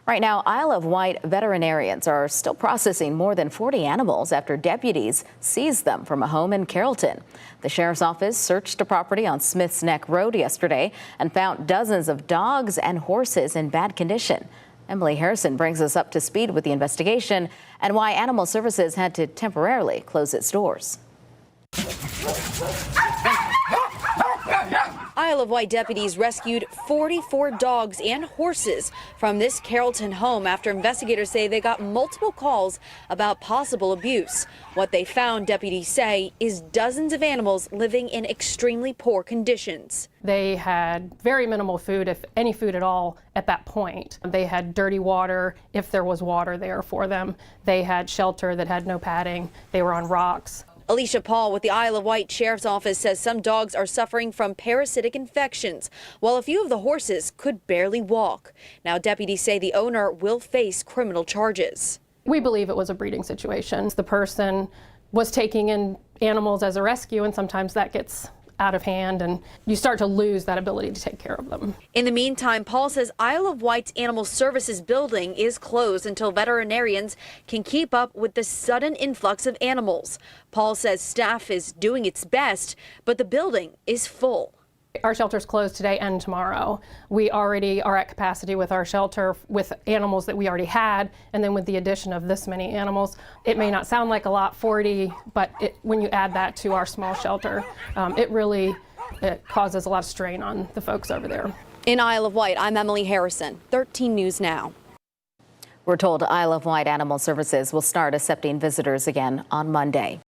Right now, Isle of Wight veterinarians are still processing more than 40 animals after deputies seized them from a home in Carrollton. The sheriff's office searched a property on Smith's Neck Road yesterday and found dozens of dogs and horses in bad condition. Emily Harrison brings us up to speed with the investigation and why Animal Services had to temporarily close its doors. Isle of Wight deputies rescued 44 dogs and horses from this Carrollton home after investigators say they got multiple calls about possible abuse. What they found, deputies say, is dozens of animals living in extremely poor conditions. They had very minimal food, if any food at all, at that point. They had dirty water, if there was water there for them. They had shelter that had no padding. They were on rocks. Alicia Paul with the Isle of Wight Sheriff's Office says some dogs are suffering from parasitic infections, while a few of the horses could barely walk. Now deputies say the owner will face criminal charges. We believe it was a breeding situation. The person was taking in animals as a rescue, and sometimes that gets out of hand and you start to lose that ability to take care of them. In the meantime, Paul says Isle of Wight's Animal Services building is closed until veterinarians can keep up with the sudden influx of animals. Paul says staff is doing its best, but the building is full. Our shelter's closed today and tomorrow. We already are at capacity with our shelter with animals that we already had, and then with the addition of this many animals, it may not sound like a lot, 40, but when you add that to our small shelter, it causes a lot of strain on the folks over there. In Isle of Wight, I'm Emily Harrison, 13 News Now. We're told Isle of Wight Animal Services will start accepting visitors again on Monday.